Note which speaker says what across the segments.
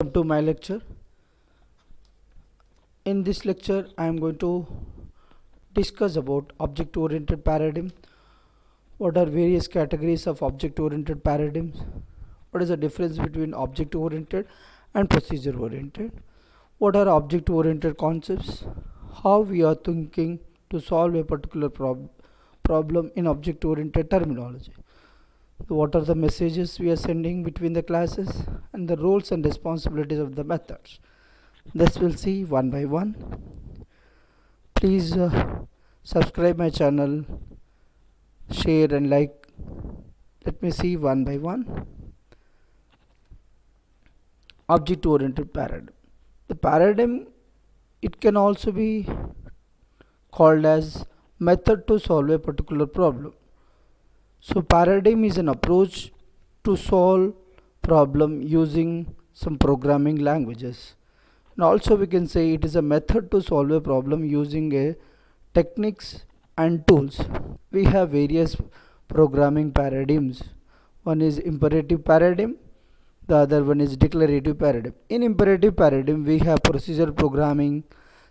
Speaker 1: Welcome to my lecture. In this lecture, I am going to discuss about object-oriented paradigm. What are various categories of object-oriented paradigms? What is the difference between object-oriented and procedure-oriented? What are object-oriented concepts? How we are thinking to solve a particular problem in object-oriented terminology? What are the messages we are sending between the classes and the roles and responsibilities of the methods? This we'll see one by one. Please subscribe my channel, share and like. Let me see one by one. Object oriented paradigm. The paradigm, it can also be called as method to solve a particular problem. So paradigm is an approach to solve problem using some programming languages. And also we can say it is a method to solve a problem using a techniques and tools. We have various programming paradigms. One is imperative paradigm, the other one is declarative paradigm. In imperative paradigm we have procedural programming,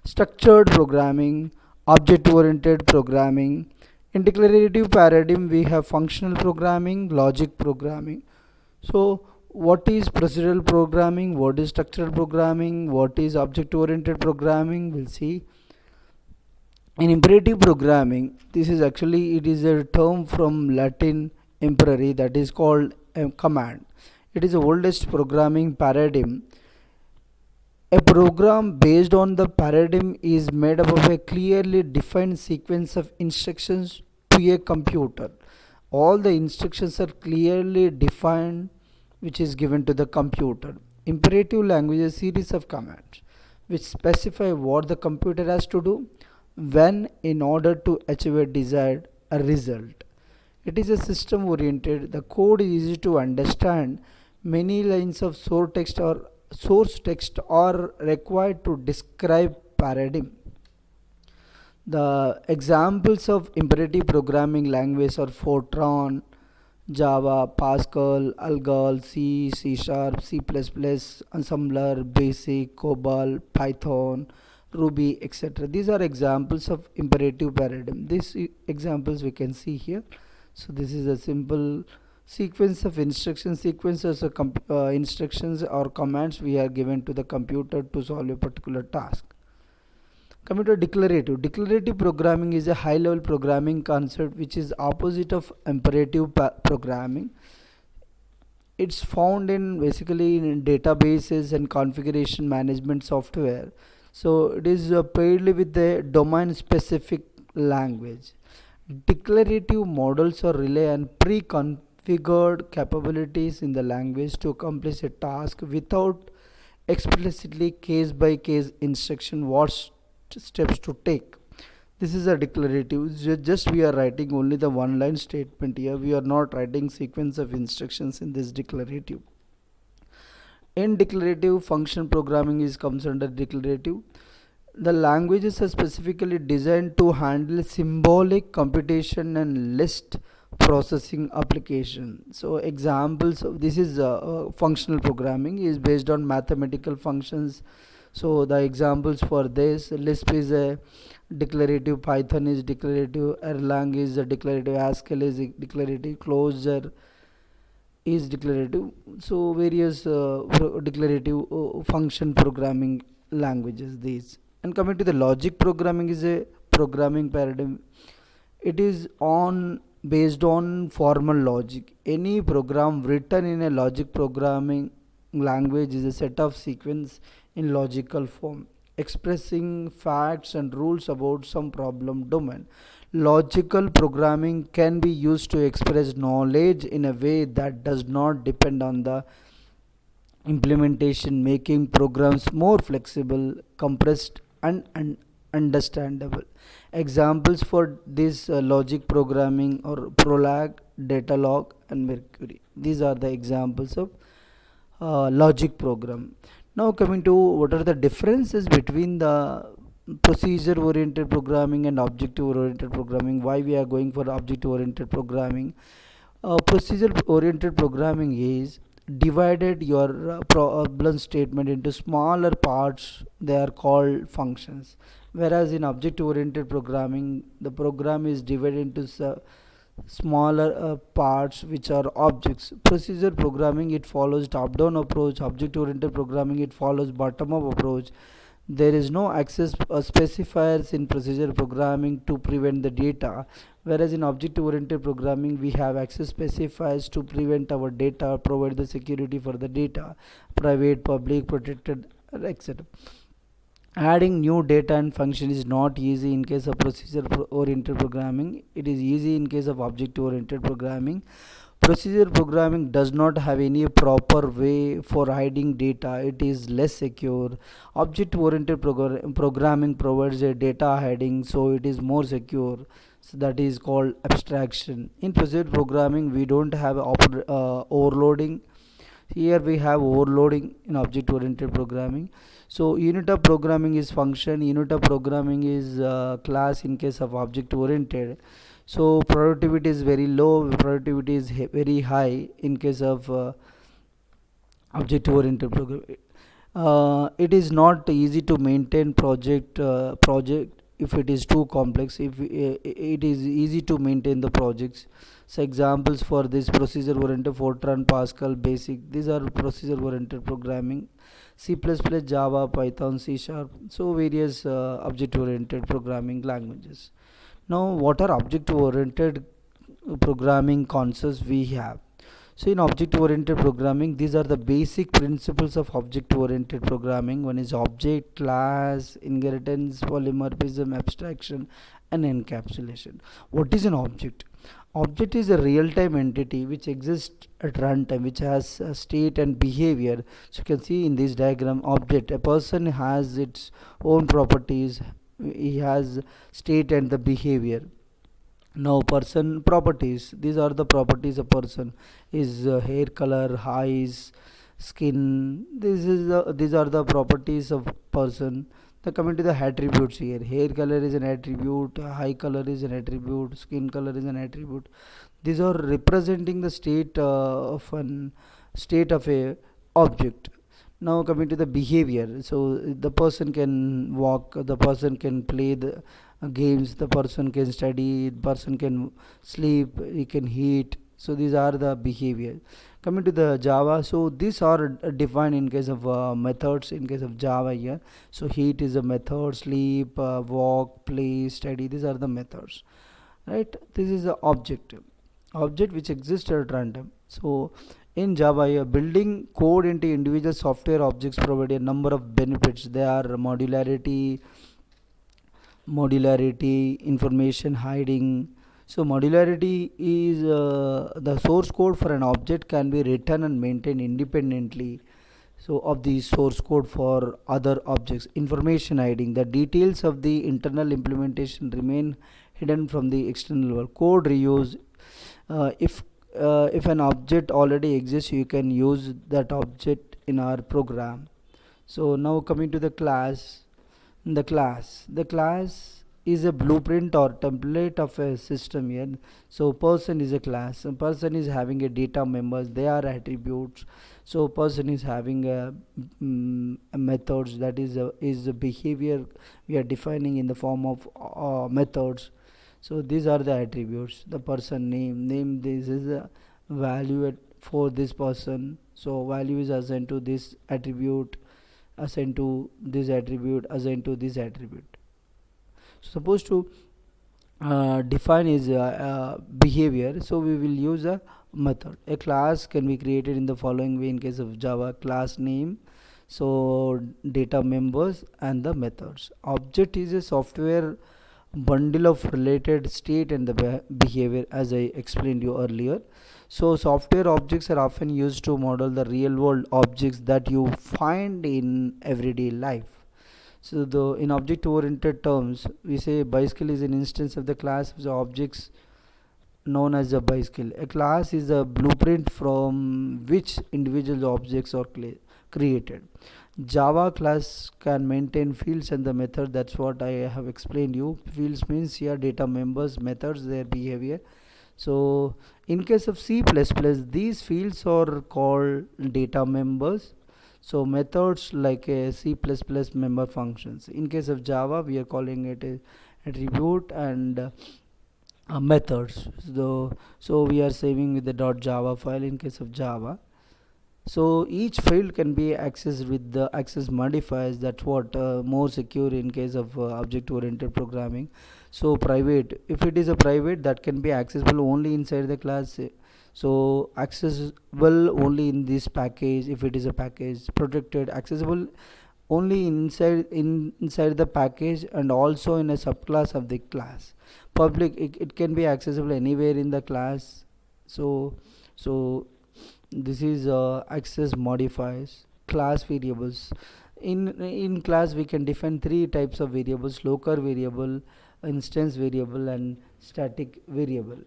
Speaker 1: structured programming, object oriented programming. In declarative paradigm we have functional programming, logic programming. So what is procedural programming, what is structural programming, what is object oriented programming, we'll see. In imperative programming, this is actually, it is a term from Latin imperare, that is called a command. It is the oldest programming paradigm. A program based on the paradigm is made up of a clearly defined sequence of instructions to a computer. All the instructions are clearly defined, which is given to the computer. Imperative language is a series of commands which specify what the computer has to do when in order to achieve a desired result. It is a system oriented. The code is easy to understand. Many lines of source text are required to describe paradigm. The examples of imperative programming languages are Fortran, Java, Pascal, Algol, C, C Sharp, C++, Assembler, Basic, COBOL, Python, Ruby, etc. These are examples of imperative paradigm. These examples we can see here. So this is a simple sequence of instructions, sequences of instructions or commands we are given to the computer to solve a particular task. Coming to declarative. Declarative programming is a high-level programming concept which is opposite of imperative programming. It's found in basically in databases and configuration management software. So it is paired with a domain-specific language. Declarative models are rely on pre-configured capabilities in the language to accomplish a task without explicitly case-by-case instruction what steps to take. This is a declarative. Just we are writing only the one line statement here. We are not writing sequence of instructions in this declarative. In declarative, function programming comes under declarative. The languages are specifically designed to handle symbolic computation and list processing application. So examples of this is functional programming is based on mathematical functions. So the examples for this, Lisp is a declarative, Python is declarative, Erlang is a declarative, Haskell is declarative, Clojure is declarative. So various declarative function programming languages these. And coming to the logic programming is a programming paradigm. It is on based on formal logic. Any program written in a logic programming language is a set of sequence in logical form expressing facts and rules about some problem domain. Logical programming can be used to express knowledge in a way that does not depend on the implementation, making programs more flexible, compressed and understandable. Examples for this logic programming are Prolog, Datalog and Mercury. These are the examples of logic program. Now coming to what are the differences between the procedure oriented programming and object oriented programming. Why we are going for object oriented programming? Procedure oriented programming is divided your problem statement into smaller parts, they are called functions. Whereas in object oriented programming, the program is divided into smaller parts which are objects. Procedure programming, it follows top down approach. Object oriented programming, it follows bottom up approach. There is no access specifiers in procedure programming to prevent the data, whereas in object oriented programming we have access specifiers to prevent our data, provide the security for the data, private, public, protected, etc. Adding new data and function is not easy in case of procedure oriented programming. It is easy in case of object oriented programming. Procedure programming does not have any proper way for hiding data. It is less secure. Object oriented programming provides a data hiding, so it is more secure. So that is called abstraction. In procedure programming we don't have overloading. Here we have overloading in object oriented programming. So unit of programming is function, unit of programming is class in case of object oriented. So productivity is very low, productivity is very high in case of object oriented programming. It is not easy to maintain project if it is too complex. If it is easy to maintain the projects. So examples for this: procedure oriented, Fortran, Pascal, Basic. These are procedure oriented programming. C++, Java, Python, C Sharp. So various object oriented programming languages. Now what are object oriented programming concepts we have? So in object oriented programming, these are the basic principles of object oriented programming. One is object, class, inheritance, polymorphism, abstraction, and encapsulation. What is an object? Object is a real-time entity which exists at runtime, which has a state and behavior. So you can see in this diagram, object, a person has its own properties, he has state and the behavior. Now person properties, these are the properties of person: is hair color, eyes, skin. These are the properties of person. The coming to the attributes here: hair color is an attribute, eye color is an attribute, skin color is an attribute. These are representing the state of a object. Now coming to the behavior, so the person can walk, the person can play the games, the person can study, the person can sleep, he can eat. So these are the behavior. Coming to the Java, so these are defined in case of methods in case of Java here. So heat is a method, sleep, walk, play, study, these are the methods, right? This is the object which exists at random. So in Java, building code into individual software objects provide a number of benefits. They are modularity, information hiding. So modularity is the source code for an object can be written and maintained independently, so of the source code for other objects. Information hiding, the details of the internal implementation remain hidden from the external world. Code reuse, if an object already exists, you can use that object in our program. So now coming to the class. The class is a blueprint or template of a system here. So person is a class, a person is having a data members, they are attributes. So person is having a methods, that is a behavior we are defining in the form of methods. So these are the attributes. The person name, this is a value for this person, so value is assigned to this attribute, assigned to this attribute, assigned to this attribute. So suppose to define is behavior, so we will use a method. A class can be created in the following way in case of Java: class name, so data members, and the methods. Object is a software bundle of related state and the behavior, as I explained you earlier. So software objects are often used to model the real world objects that you find in everyday life. So the in object oriented terms, we say bicycle is an instance of the class of the objects known as a bicycle. A class is a blueprint from which individual objects are created. Java class can maintain fields and the method. That's what I have explained you. Fields means here data members, methods, their behavior. So in case of C++, these fields are called data members. So methods like a C++ member functions. In case of Java, we are calling it a attribute and methods. So we are saving with the .java file in case of Java. So each field can be accessed with the access modifiers. That's what more secure in case of object oriented programming. So private, if it is a private, that can be accessible only inside the class. So accessible only in this package if it is a package. Protected, accessible only inside the package and also in a subclass of the class. Public, it can be accessible anywhere in the class. So so this is access modifiers. Class variables, in class we can define three types of variables: local variable, instance variable, and static variable.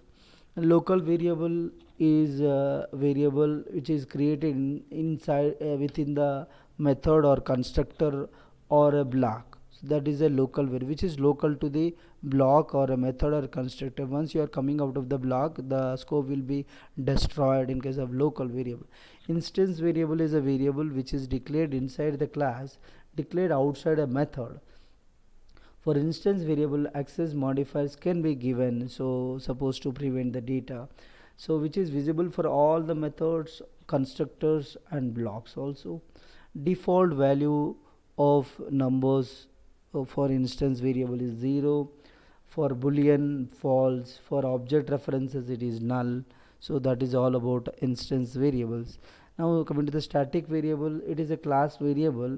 Speaker 1: A local variable is a variable which is created inside within the method or constructor or a block. So that is a local variable which is local to the block or a method or constructor. Once you are coming out of the block, the scope will be destroyed in case of local variable. Instance variable is a variable which is declared inside the class, declared outside a method. For instance variable, access modifiers can be given, so supposed to prevent the data, so which is visible for all the methods, constructors, and blocks. Also default value of numbers for instance variable is 0, for boolean false, for object references it is null. So that is all about instance variables. Now coming to the static variable, it is a class variable.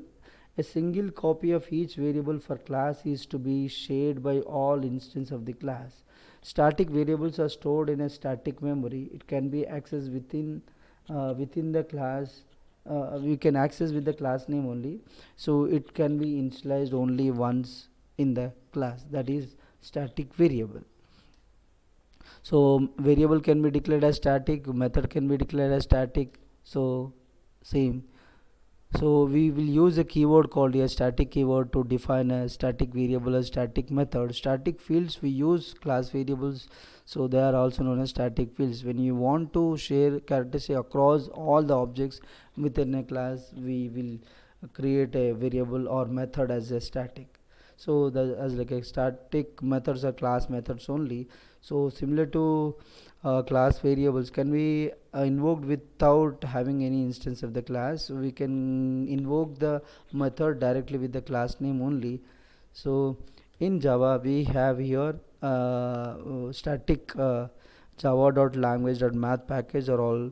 Speaker 1: A single copy of each variable for class is to be shared by all instances of the class. Static variables are stored in a static memory. It can be accessed within the class. We can access with the class name only. So it can be initialized only once in the class. That is static variable. So variable can be declared as static. Method can be declared as static. So same. So we will use a keyword called a static keyword to define a static variable, a static method. Static fields, we use class variables, so they are also known as static fields. When you want to share characteristics across all the objects within a class, we will create a variable or method as a static. So the as like a static methods are class methods only. So similar to class variables can be invoked without having any instance of the class. So we can invoke the method directly with the class name only. So in Java we have here static java.language.math package are all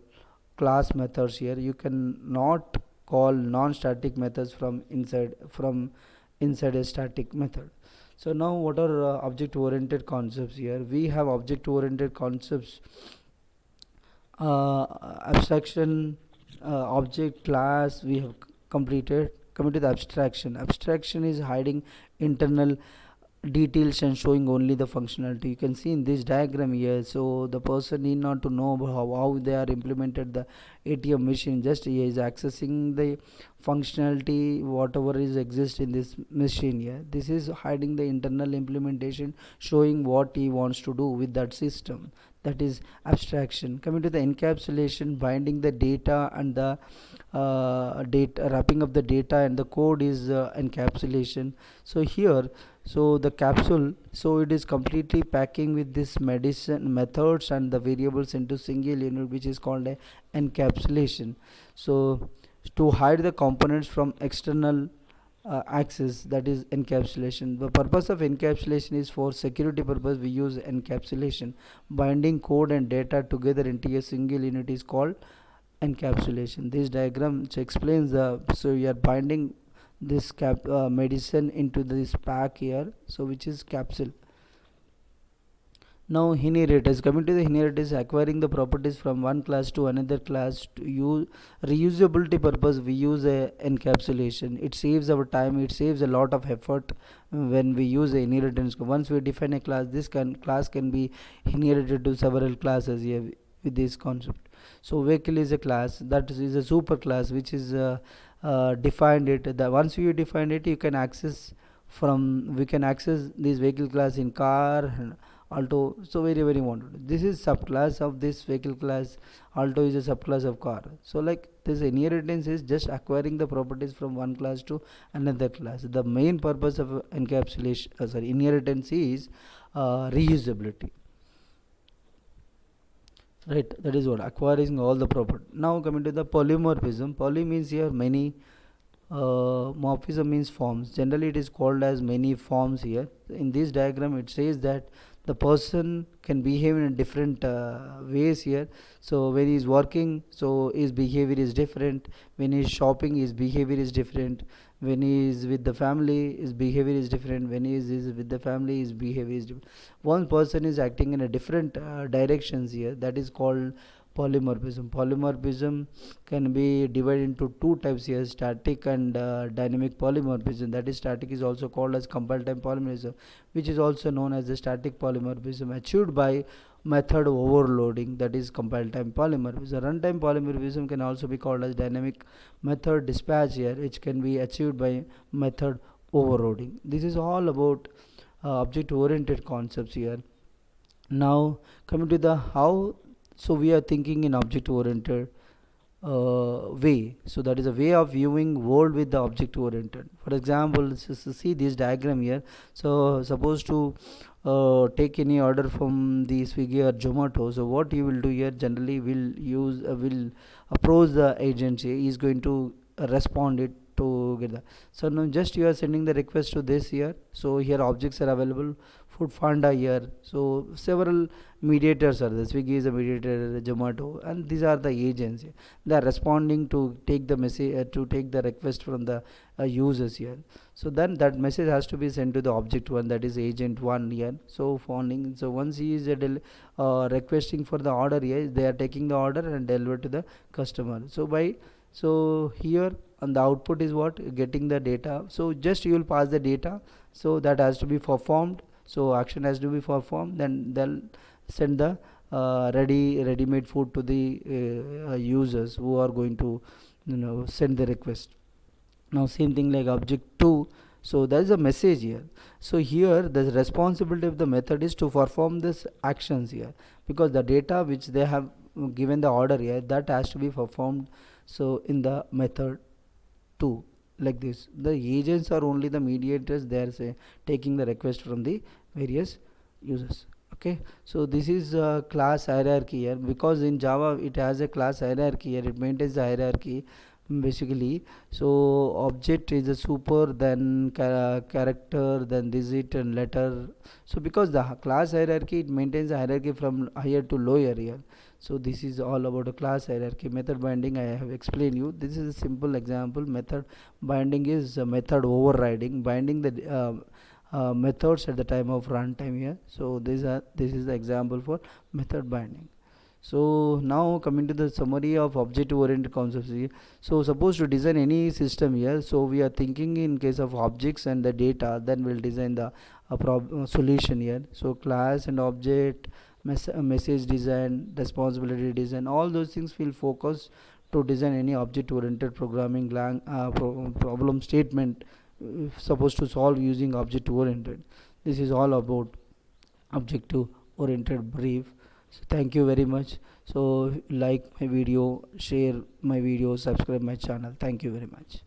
Speaker 1: class methods. Here you can not call non-static methods from inside a static method. So now what are object oriented concepts? Here we have object oriented concepts, abstraction, object, class we have completed. Coming to the abstraction, abstraction is hiding internal details and showing only the functionality. You can see in this diagram here, so the person need not to know how they are implemented the ATM machine. Just he is accessing the functionality whatever is exist in this machine here. This is hiding the internal implementation, showing what he wants to do with that system. That is abstraction. Coming to the encapsulation, binding the data and the data, wrapping up the data and the code is encapsulation. So here, so the capsule, so it is completely packing with this medicine methods and the variables into single unit, which is called a encapsulation. So to hide the components from external access, that is encapsulation. The purpose of encapsulation is for security purpose. We use encapsulation. Binding code and data together into a single unit is called encapsulation. This diagram which explains the, so you are binding this medicine into this pack here, so which is capsule. Now inheritance, coming to the inheritance, acquiring the properties from one class to another class. To use reusability purpose, we use a encapsulation. It saves our time, it saves a lot of effort when we use a inheritance. Once we define a class, this class can be inherited to several classes here with this concept. So vehicle is a class, that is a super class which is defined it. The once you define it, you can access from, we can access this vehicle class in car Alto. So very important. This is subclass of this vehicle class. Alto is a subclass of car. So like this inheritance is just acquiring the properties from one class to another class. The main purpose of encapsulation, inheritance is reusability. Right, that is what acquiring all the property. Now coming to the polymorphism. Poly means here many, morphism means forms. Generally it is called as many forms. Here in this diagram it says that the person can behave in different ways here. So when he is working, so his behavior is different. When he is shopping, his behavior is different. When he is with the family, his behavior is different. When he is with the family, his behavior is different. One person is acting in a different directions here. That is called polymorphism. Polymorphism can be divided into two types here: static and dynamic polymorphism. That is, static is also called as compile time polymorphism, which is also known as the static polymorphism, achieved by method overloading. That is compile time polymorphism. Runtime polymorphism can also be called as dynamic method dispatch here, which can be achieved by method overloading. This is all about object oriented concepts here. Now coming to the how, so we are thinking in object oriented way. So that is a way of viewing world with the object oriented. For example, see this diagram here. So suppose to take any order from the Swiggy or Zomato. So what you will do here, generally will approach the agency. He is going to respond it to get that. So now just you are sending the request to this here. So here objects are available, food panda here. So several mediators are there. Swiggy is a mediator, Zomato, and these are the agents. They are responding to take the message, to take the request from the users here. So then that message has to be sent to the object one, that is agent one here. So founding, so once he is requesting for the order here, they are taking the order and deliver to the customer. So by, so here and the output is what, getting the data. So just you will pass the data, so that has to be performed. So action has to be performed, then they'll send the ready-made food to the users who are going to send the request. Now same thing like object 2. So there is a message here. So here the responsibility of the method is to perform this actions here, because the data which they have given the order here, that has to be performed. So in the method 2, like this, the agents are only the mediators. They are taking the request from the various users. Okay, so this is a class hierarchy here, because in Java it has a class hierarchy here. It maintains the hierarchy basically. So object is a super, then character, then digit and letter. So because the class hierarchy, it maintains a hierarchy from higher to lower here. So this is all about a class hierarchy. Method binding I have explained you. This is a simple example. Method binding is a method overriding, binding the methods at the time of runtime here. So this is the example for method binding. So now coming to the summary of object oriented concepts here. So suppose to design any system here, so we are thinking in case of objects and the data, then we'll design the solution here. So class and object, message design, responsibility design, all those things will focus to design any object oriented programming problem statement supposed to solve using object oriented. This is all about objective oriented brief. So thank you very much. So like my video, share my video, subscribe my channel. Thank you very much.